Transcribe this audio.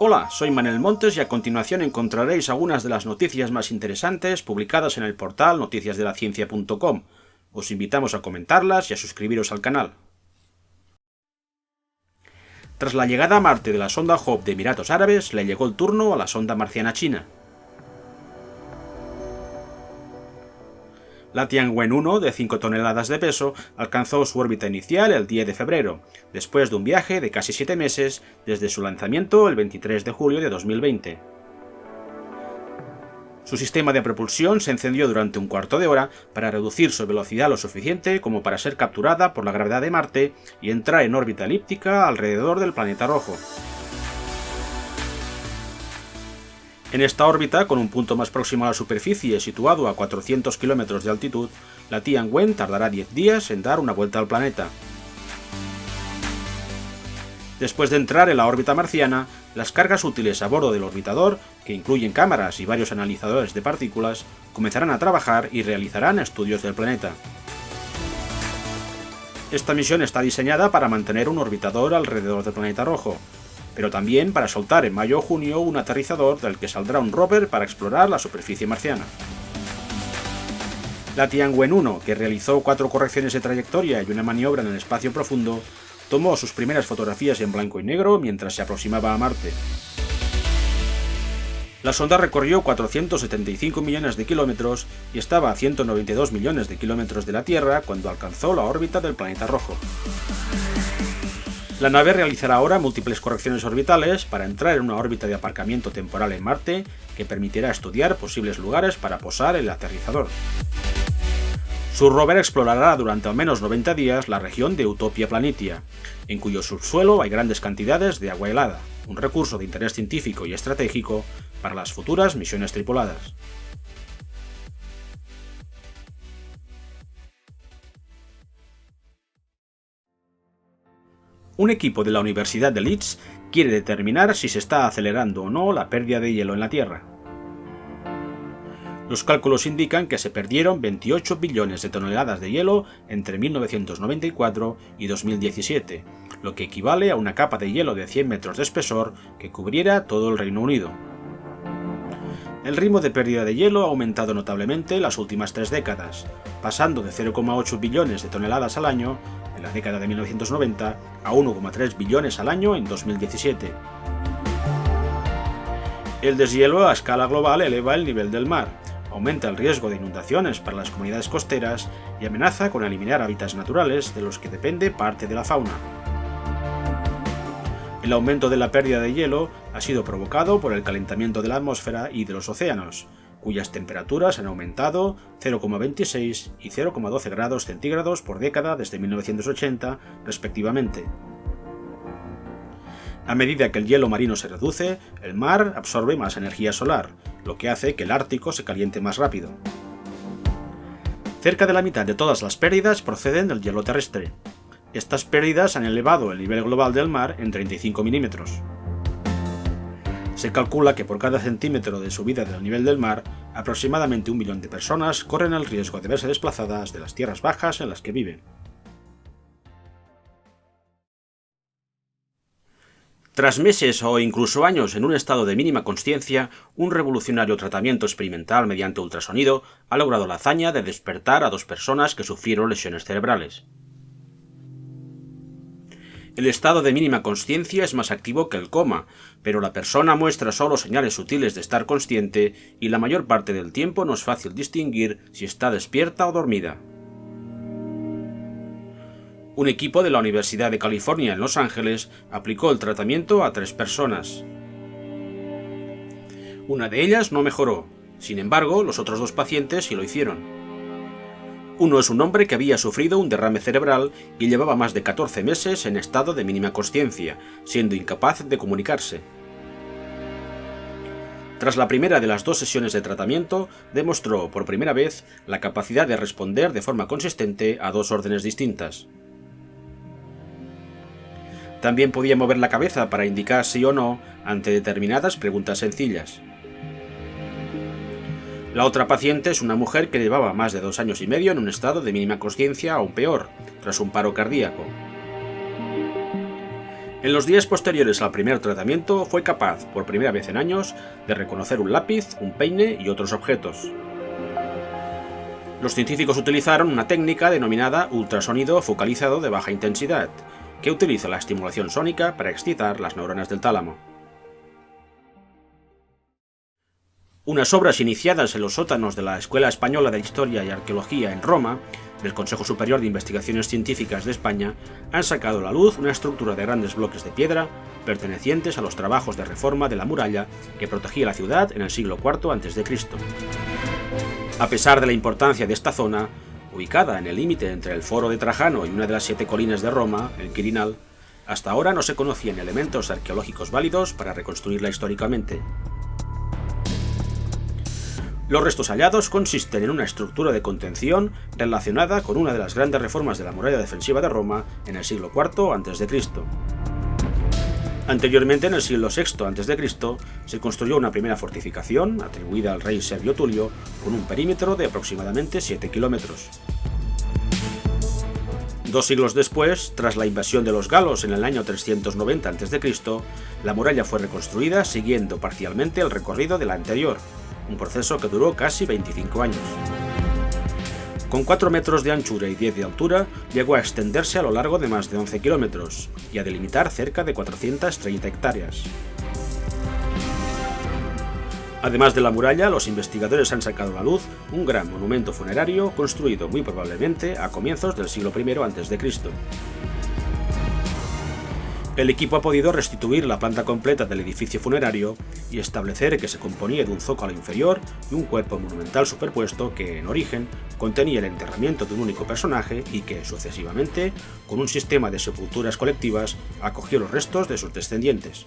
Hola, soy Manel Montes y a continuación encontraréis algunas de las noticias más interesantes publicadas en el portal noticiasdelaciencia.com. Os invitamos a comentarlas y a suscribiros al canal. Tras la llegada a Marte de la sonda Hope de Emiratos Árabes, le llegó el turno a la sonda marciana china. La Tianwen-1, de 5 toneladas de peso, alcanzó su órbita inicial el 10 de febrero, después de un viaje de casi 7 meses desde su lanzamiento el 23 de julio de 2020. Su sistema de propulsión se encendió durante un cuarto de hora para reducir su velocidad lo suficiente como para ser capturada por la gravedad de Marte y entrar en órbita elíptica alrededor del planeta rojo. En esta órbita, con un punto más próximo a la superficie situado a 400 kilómetros de altitud, la Tianwen tardará 10 días en dar una vuelta al planeta. Después de entrar en la órbita marciana, las cargas útiles a bordo del orbitador, que incluyen cámaras y varios analizadores de partículas, comenzarán a trabajar y realizarán estudios del planeta. Esta misión está diseñada para mantener un orbitador alrededor del planeta rojo, pero también para soltar en mayo o junio un aterrizador del que saldrá un rover para explorar la superficie marciana. La Tianwen-1, que realizó 4 correcciones de trayectoria y una maniobra en el espacio profundo, tomó sus primeras fotografías en blanco y negro mientras se aproximaba a Marte. La sonda recorrió 475 millones de kilómetros y estaba a 192 millones de kilómetros de la Tierra cuando alcanzó la órbita del planeta rojo. La nave realizará ahora múltiples correcciones orbitales para entrar en una órbita de aparcamiento temporal en Marte que permitirá estudiar posibles lugares para posar el aterrizador. Su rover explorará durante al menos 90 días la región de Utopia Planitia, en cuyo subsuelo hay grandes cantidades de agua helada, un recurso de interés científico y estratégico para las futuras misiones tripuladas. Un equipo de la Universidad de Leeds quiere determinar si se está acelerando o no la pérdida de hielo en la Tierra. Los cálculos indican que se perdieron 28 billones de toneladas de hielo entre 1994 y 2017, lo que equivale a una capa de hielo de 100 metros de espesor que cubriera todo el Reino Unido. El ritmo de pérdida de hielo ha aumentado notablemente en las últimas 3 décadas, pasando de 0,8 billones de toneladas al año en la década de 1990 a 1,3 billones al año en 2017. El deshielo a escala global eleva el nivel del mar, aumenta el riesgo de inundaciones para las comunidades costeras y amenaza con eliminar hábitats naturales de los que depende parte de la fauna. El aumento de la pérdida de hielo ha sido provocado por el calentamiento de la atmósfera y de los océanos, cuyas temperaturas han aumentado 0,26 y 0,12 grados centígrados por década desde 1980, respectivamente. A medida que el hielo marino se reduce, el mar absorbe más energía solar, lo que hace que el Ártico se caliente más rápido. Cerca de la mitad de todas las pérdidas proceden del hielo terrestre. Estas pérdidas han elevado el nivel global del mar en 35 milímetros. Se calcula que por cada centímetro de subida del nivel del mar, aproximadamente 1 millón de personas corren el riesgo de verse desplazadas de las tierras bajas en las que viven. Tras meses o incluso años en un estado de mínima consciencia, un revolucionario tratamiento experimental mediante ultrasonido ha logrado la hazaña de despertar a 2 personas que sufrieron lesiones cerebrales. El estado de mínima consciencia es más activo que el coma, pero la persona muestra solo señales sutiles de estar consciente y la mayor parte del tiempo no es fácil distinguir si está despierta o dormida. Un equipo de la Universidad de California en Los Ángeles aplicó el tratamiento a 3 personas. Una de ellas no mejoró, sin embargo, los otros 2 pacientes sí lo hicieron. Uno es un hombre que había sufrido un derrame cerebral y llevaba más de 14 meses en estado de mínima consciencia, siendo incapaz de comunicarse. Tras la primera de las 2 sesiones de tratamiento, demostró por primera vez la capacidad de responder de forma consistente a 2 órdenes distintas. También podía mover la cabeza para indicar sí o no ante determinadas preguntas sencillas. La otra paciente es una mujer que llevaba más de 2 años y medio en un estado de mínima consciencia, aún peor, tras un paro cardíaco. En los días posteriores al primer tratamiento fue capaz, por primera vez en años, de reconocer un lápiz, un peine y otros objetos. Los científicos utilizaron una técnica denominada ultrasonido focalizado de baja intensidad, que utiliza la estimulación sónica para excitar las neuronas del tálamo. Unas obras iniciadas en los sótanos de la Escuela Española de Historia y Arqueología en Roma, del Consejo Superior de Investigaciones Científicas de España, han sacado a la luz una estructura de grandes bloques de piedra pertenecientes a los trabajos de reforma de la muralla que protegía la ciudad en el siglo IV a.C. A pesar de la importancia de esta zona, ubicada en el límite entre el Foro de Trajano y una de las 7 colinas de Roma, el Quirinal, hasta ahora no se conocían elementos arqueológicos válidos para reconstruirla históricamente. Los restos hallados consisten en una estructura de contención relacionada con una de las grandes reformas de la muralla defensiva de Roma en el siglo IV a.C. Anteriormente, en el siglo VI a.C., se construyó una primera fortificación, atribuida al rey Servio Tulio, con un perímetro de aproximadamente 7 kilómetros. 2 siglos después, tras la invasión de los galos en el año 390 a.C., la muralla fue reconstruida siguiendo parcialmente el recorrido de la anterior, un proceso que duró casi 25 años. Con 4 metros de anchura y 10 de altura, llegó a extenderse a lo largo de más de 11 kilómetros y a delimitar cerca de 430 hectáreas. Además de la muralla, los investigadores han sacado a la luz un gran monumento funerario construido muy probablemente a comienzos del siglo I a.C. El equipo ha podido restituir la planta completa del edificio funerario y establecer que se componía de un zócalo inferior y un cuerpo monumental superpuesto que, en origen, contenía el enterramiento de un único personaje y que, sucesivamente, con un sistema de sepulturas colectivas, acogió los restos de sus descendientes.